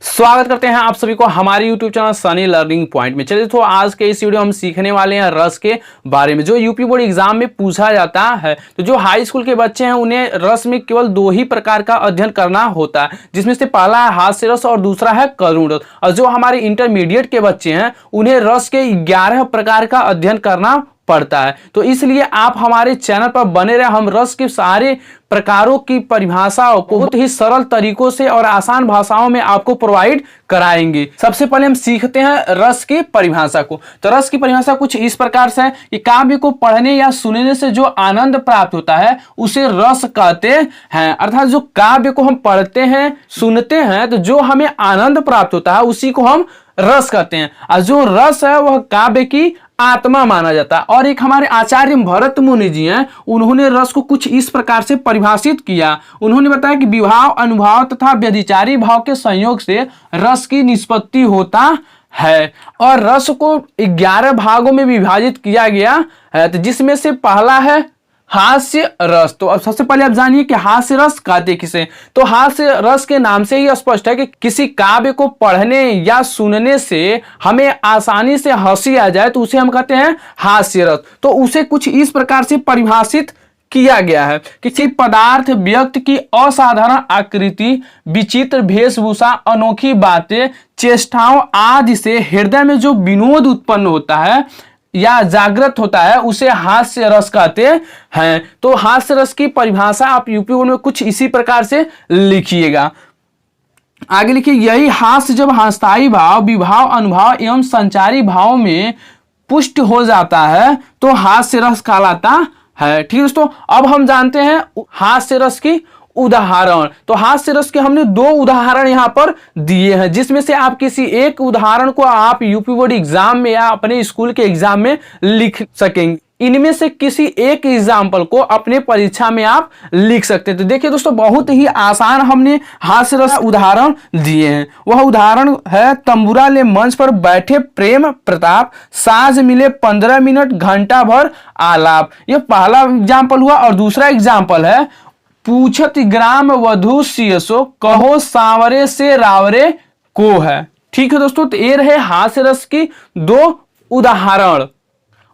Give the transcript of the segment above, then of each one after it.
स्वागत करते हैं आप सभी को हमारे YouTube channel Sunny learning point में। चलिए तो आज के इस वीडियो हम सीखने वाले हैं रस के बारे में, जो यूपी बोर्ड एग्जाम में पूछा जाता है। तो जो हाई स्कूल के बच्चे हैं उन्हें रस में केवल दो ही प्रकार का अध्ययन करना होता है, जिसमें से पहला है हास्य रस और दूसरा है करुण रस। और जो हमारे इंटरमीडिएट के बच्चे हैं उन्हें रस के 11 प्रकार का अध्ययन करना पड़ता है। तो इसलिए आप हमारे चैनल पर बने रहे। हम रस के सारे प्रकारों की परिभाषाओं को बहुत ही सरल तरीकों से और आसान भाषाओं में आपको प्रोवाइड कराएंगे। सबसे पहले हम सीखते हैं रस की परिभाषा को। तो रस की परिभाषा कुछ इस प्रकार से है कि काव्य को पढ़ने या सुनने से जो आनंद प्राप्त होता है उसे रस कहते हैं। अर्थात जो काव्य को हम पढ़ते हैं सुनते हैं तो जो हमें आनंद प्राप्त होता है उसी को हम रस कहते हैं। और जो रस है वह काव्य की आत्मा माना जाता है। और एक हमारे आचार्य भरत मुनि जी हैं, उन्होंने रस को कुछ इस प्रकार से परिभाषित किया। उन्होंने बताया कि विभाव, अनुभाव तथा व्यभिचारी भाव के संयोग से रस की निष्पत्ति होता है। और रस को 11 भागों में विभाजित किया गया है, तो जिसमें से पहला है हास्य रस। तो अब सबसे पहले आप जानिए कि हास्य रस कहते किसे। तो हास्य रस के नाम से ही स्पष्ट है कि किसी काव्य को पढ़ने या सुनने से हमें आसानी से हंसी आ जाए तो उसे हम कहते हैं हास्य रस। तो उसे कुछ इस प्रकार से परिभाषित किया गया है कि किसी पदार्थ, व्यक्ति की असाधारण आकृति, विचित्र वेशभूषा, अनोखी बातें, चेष्टाओं आदि से हृदय में जो विनोद उत्पन्न होता है या जागृत होता है उसे हास्य रस कहते हैं। तो हास्य रस की परिभाषा आप यूपी बोर्ड में कुछ इसी प्रकार से लिखिएगा। आगे लिखिए, यही हास्य जब स्थायी भाव, विभाव, अनुभाव एवं संचारी भाव में पुष्ट हो जाता है तो हास्य रस कहलाता है। ठीक है दोस्तों, अब हम जानते हैं हास्य रस की उदाहरण। तो हास्य रस के हमने 2 उदाहरण यहां पर दिए हैं, जिसमें से आप किसी एक उदाहरण को आप यूपी बोर्ड एग्जाम में या अपने स्कूल के एग्जाम में लिख सकेंगे। इनमें से किसी एक एग्जाम्पल को अपने परीक्षा में आप लिख सकते हैं। तो देखिए दोस्तों, बहुत ही आसान हमने हास्य रस उदाहरण दिए हैं। वह उदाहरण है, तंबूरा ले मंच पर बैठे प्रेम प्रताप, साज मिले 15 मिनट घंटा भर आलाप। यह पहला एग्जाम्पल हुआ। और दूसरा एग्जाम्पल है, पूछत ग्राम वधु सियसो, कहो सांवरे से रावरे को है। ठीक है दोस्तों, तो ये रहे हास्य रस की 2 उदाहरण।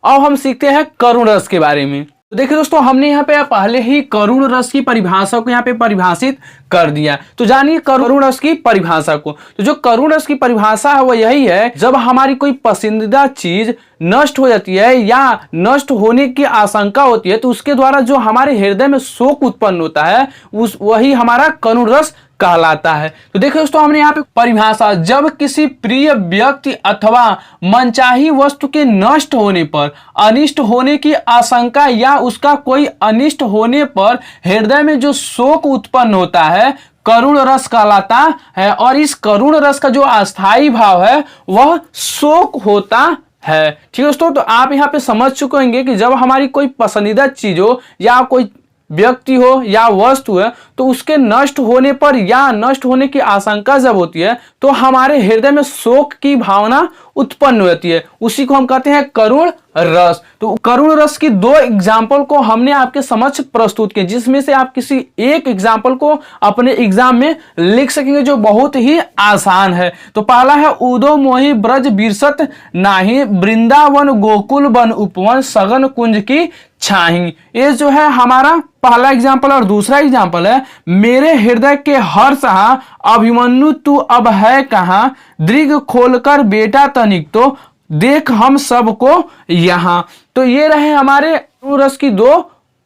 अब हम सीखते हैं करुण रस के बारे में। तो देखिए दोस्तों, हमने यहाँ पे पहले ही करुण रस की परिभाषा को यहाँ पे परिभाषित कर दिया। तो जानिए करुण रस की परिभाषा को। तो जो करुण रस की परिभाषा है वह यही है, जब हमारी कोई पसंदीदा चीज नष्ट हो जाती है या नष्ट होने की आशंका होती है तो उसके द्वारा जो हमारे हृदय में शोक उत्पन्न होता है वही हमारा करुण रस कहलाता है। तो देखिए दोस्तों, हमने यहाँ पे परिभाषा, जब किसी प्रिय व्यक्ति अथवा मनचाही वस्तु के नष्ट होने पर, अनिष्ट होने की आशंका या उसका कोई अनिष्ट होने पर हृदय में जो शोक उत्पन्न होता है करुण रस कहलाता है। और इस करुण रस का जो अस्थाई भाव है वह शोक होता है। ठीक है दोस्तों, तो आप यहाँ पे समझ चुके होंगे कि जब हमारी कोई पसंदीदा चीज हो या कोई व्यक्ति हो या वस्तु है तो उसके नष्ट होने पर या नष्ट होने की आशंका जब होती है तो हमारे हृदय में शोक की भावना उत्पन्न होती है, उसी को हम कहते हैं करुण रस। तो करुण रस की 2 एग्जाम्पल को हमने आपके समक्ष प्रस्तुत किए, जिसमें से आप किसी एक एग्जाम्पल को अपने एग्जाम में लिख सकेंगे जो बहुत ही आसान है। तो पहला है, उदो मोहि ब्रज बिरसत नाही, वृंदावन गोकुल वन उपवन, सगन कुंज की छाही। ये जो है हमारा पहला एग्जाम्पल। और दूसरा एग्जाम्पल है, मेरे हृदय के हर्ष अभिमन्यु तू अब है कहाँ, दृग खोलकर बेटा तनिक तो देख हम सबको यहां। तो ये रहे हमारे रस की 2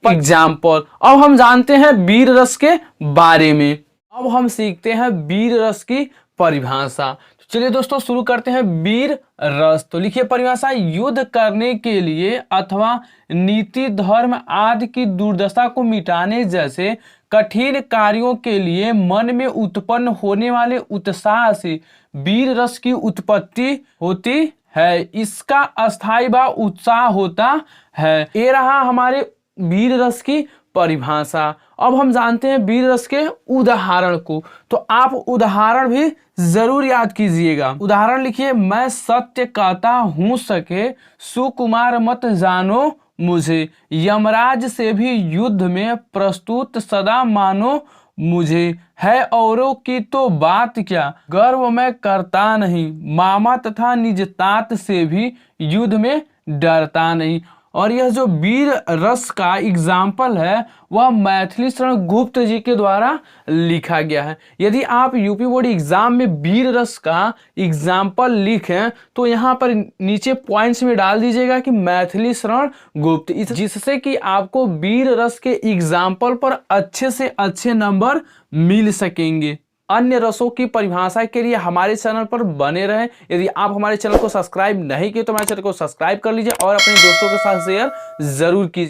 एग्जाम्पल। अब हम जानते हैं वीर रस के बारे में। अब हम सीखते हैं वीर रस की परिभाषा। तो चलिए दोस्तों शुरू करते हैं वीर रस। तो लिखिए परिभाषा, युद्ध करने के लिए अथवा नीति, धर्म आदि की दुर्दशा को मिटाने जैसे कठिन कार्यों के लिए मन में उत्पन्न होने वाले उत्साह से वीर रस की उत्पत्ति होती है। इसका अस्थाई भाव उत्साह होता है। ये रहा हमारे वीर रस की परिभाषा। अब हम जानते हैं वीर रस के उदाहरण को। तो आप उदाहरण भी जरूर याद कीजिएगा। उदाहरण लिखिए, मैं सत्य कहता हूं सके, सुकुमार मत जानो मुझे, यमराज से भी युद्ध में प्रस्तुत सदा मानो मुझे है औरों की तो बात क्या, गर्व मैं करता नहीं, मामा तथा निज तात से भी युद्ध में डरता नहीं। और यह जो वीर रस का एग्जाम्पल है वह मैथिली शरण गुप्त जी के द्वारा लिखा गया है। यदि आप यूपी बोर्ड एग्जाम में वीर रस का एग्जाम्पल लिखें तो यहाँ पर नीचे पॉइंट्स में डाल दीजिएगा कि मैथिली शरण गुप्त, जिससे कि आपको वीर रस के एग्जाम्पल पर अच्छे से अच्छे नंबर मिल सकेंगे। अन्य रसों की परिभाषा के लिए हमारे चैनल पर बने रहें। यदि आप हमारे चैनल को सब्सक्राइब नहीं किए तो हमारे चैनल को सब्सक्राइब कर लीजिए और अपने दोस्तों के साथ शेयर जरूर कीजिए।